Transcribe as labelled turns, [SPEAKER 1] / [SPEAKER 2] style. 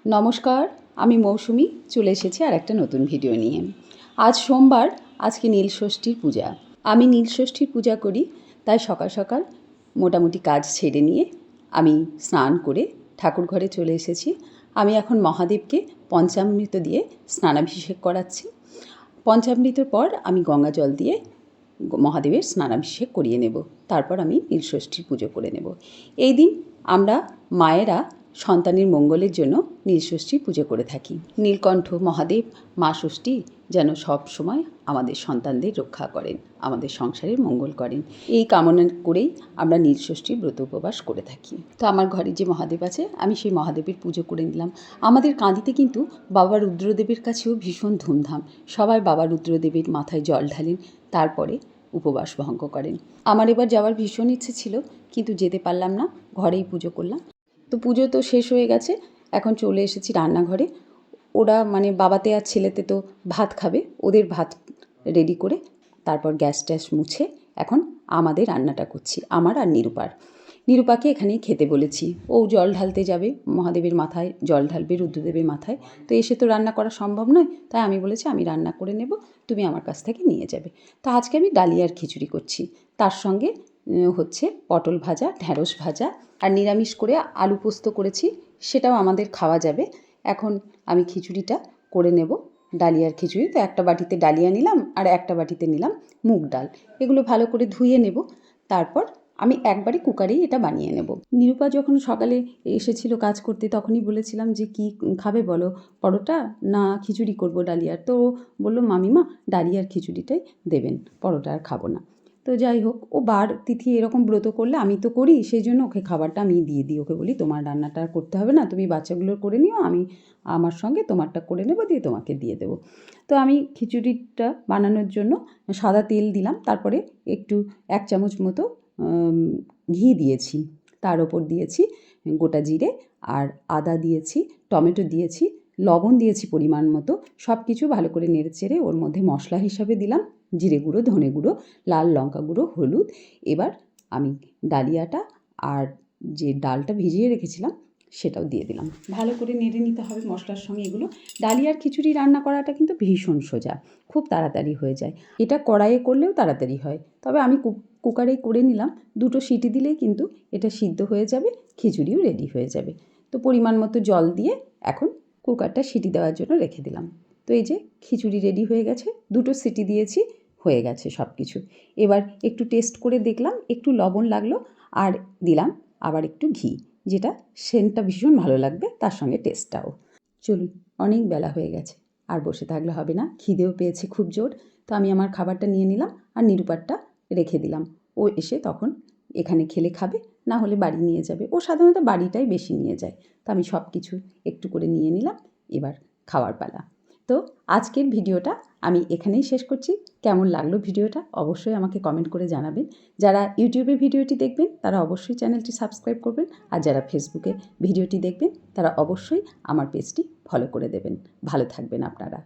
[SPEAKER 1] নমস্কার, আমি মৌসুমি চলে এসেছি আর একটা নতুন ভিডিও নিয়ে। আজ সোমবার, আজকে নীলষষ্ঠীর পূজা। আমি নীলষষ্ঠীর পূজা করি, তাই সকাল সকাল মোটামুটি কাজ ছেড়ে নিয়ে আমি স্নান করে ঠাকুর ঘরে চলে এসেছি। আমি এখন মহাদেবকে পঞ্চামৃত দিয়ে স্নানাভিষেক করাচ্ছি। পঞ্চামৃতর পর আমি গঙ্গা জল দিয়ে মহাদেবের স্নানাভিষেক করিয়ে নেব। তারপর আমি নীলষষ্ঠীর পুজো করে নেব। এই দিন আমরা মায়েরা সন্তানের মঙ্গলের জন্য নীলষষ্ঠীর পুজো করে থাকি। নীলকণ্ঠ মহাদেব মা ষষ্ঠী যেন সব সময় আমাদের সন্তানদের রক্ষা করেন, আমাদের সংসারের মঙ্গল করেন, এই কামনা করেই আমরা নীলষষ্ঠীর ব্রত উপবাস করে থাকি। তো আমার ঘরে যে মহাদেব আছে, আমি সেই মহাদেবের পুজো করে নিলাম। আমাদের কাঁদিতে কিন্তু বাবা রুদ্রদেবের কাছেও ভীষণ ধুমধাম। সবাই বাবা রুদ্রদেবের মাথায় জল ঢালেন, তারপরে উপবাস ভঙ্গ করেন। আমার এবার যাওয়ার ভীষণ ইচ্ছে ছিল, কিন্তু যেতে পারলাম না, ঘরেই পুজো করলাম। তো পুজো তো শেষ হয়ে গেছে, এখন চলে এসেছি রান্নাঘরে। ওরা বাবাতে আর ছেলেতে তো ভাত খাবে, ওদের ভাত রেডি করে তারপর গ্যাস ট্যাস মুছে এখন আমাদের রান্নাটা করছি, আমার আর নিরূপাকে এখানেই খেতে বলেছি। ও জল ঢালতে যাবে, মহাদেবের মাথায় জল ঢালবে, রুদ্রদেবের মাথায়। তো এসে তো রান্না করা সম্ভব নয়, তাই আমি বলেছি আমি রান্না করে নেব, তুমি আমার কাছ থেকে নিয়ে যাবে। তো আজকে আমি ডালিয়ার খিচুড়ি করছি, তার সঙ্গে হচ্ছে পটল ভাজা, ঢ্যাঁড়স ভাজা, আর নিরামিষ করে আলু পোস্ত করেছি, সেটাও আমাদের খাওয়া যাবে। এখন আমি খিচুড়িটা করে নেব, ডালিয়ার খিচুড়ি। তো একটা বাটিতে ডালিয়া নিলাম আর একটা বাটিতে নিলাম মুগ ডাল। এগুলো ভালো করে ধুয়ে নেব, তারপর আমি একবারে কুকারেই এটা বানিয়ে নেব। নিরূপা যখন সকালে এসেছিল কাজ করতে, তখনই বলেছিলাম যে কি খাবে বলো, পরোটা না খিচুড়ি করব ডালিয়ার। তো বললো মামিমা ডালিয়ার খিচুড়িটাই দেবেন, পরোটা আর খাবো না। তো যাই হোক, ও বার তিথি এরকম ব্রত করলে আমি তো করি, সেই জন্য ওকে খাবারটা আমি দিয়ে দিই। ওকে বলি তোমার রান্নাটা আর করতে হবে না, তুমি বাচ্চাগুলোর করে নিও, আমি আমার সঙ্গে তোমারটা করে নেবো, দিয়ে তোমাকে দিয়ে দেবো। তো আমি খিচুড়িটা বানানোর জন্য সাদা তেল দিলাম, তারপরে একটু 1 চামচ মতো ঘি দিয়েছি, তার ওপর দিয়েছি গোটা জিরে আর আদা দিয়েছি, টমেটো দিয়েছি, লবণ দিয়েছি পরিমাণ মতো। সব কিছু ভালো করে নেড়েচেড়ে ওর মধ্যে মশলা হিসাবে দিলাম জিরে গুঁড়ো, ধনে গুঁড়ো, লাল লঙ্কা গুঁড়ো, হলুদ। এবার আমি ডালিয়াটা আর যে ডালটা ভিজিয়ে রেখেছিলাম সেটাও দিয়ে দিলাম। ভালো করে নেড়ে নিতে হবে মশলার সঙ্গে এগুলো। ডালিয়ার খিচুড়ি রান্না করাটা কিন্তু ভীষণ সোজা, খুব তাড়াতাড়ি হয়ে যায়। এটা কড়াইয়ে করলেও তাড়াতাড়ি হয়, তবে আমি কুকারেই করে নিলাম। 2টো সিটি দিলেই কিন্তু এটা সিদ্ধ হয়ে যাবে, খিচুড়িও রেডি হয়ে যাবে। তো পরিমাণ মতো জল দিয়ে এখন কুকারটা সিটি দেওয়ার জন্য রেখে দিলাম। তো এই যে খিচুড়ি রেডি হয়ে গেছে, 2টো সিটি দিয়েছি, হয়ে গেছে সব কিছু। এবার একটু টেস্ট করে দেখলাম, একটু লবণ লাগলো, আর দিলাম আবার একটু ঘি, যেটা সেন্টটা ভীষণ ভালো লাগবে, তার সঙ্গে টেস্টটাও। চলুন, অনেক বেলা হয়ে গেছে, আর বসে থাকলে হবে না, খিদেও পেয়েছে খুব জোর। তো আমি আমার খাবারটা নিয়ে নিলাম আর নিরূপারটা রেখে দিলাম। ও এসে তখন এখানে খেলে খাবে, না হলে বাড়ি নিয়ে যাবে। ও সাধারণত বাড়িটাই বেশি নিয়ে যায়। তো আমি সব কিছু একটু করে নিয়ে নিলাম, এবার খাওয়ার পালা। তো আজকের ভিডিওটা আমি এখানেই শেষ করছি। কেমন লাগলো ভিডিওটা অবশ্যই আমাকে কমেন্ট করে জানাবেন। যারা ইউটিউবে ভিডিওটি দেখবেন তারা অবশ্যই চ্যানেলটি সাবস্ক্রাইব করবেন, আর যারা ফেসবুকে ভিডিওটি দেখবেন তারা অবশ্যই আমার পেজটি ফলো করে দেবেন। ভালো থাকবেন আপনারা।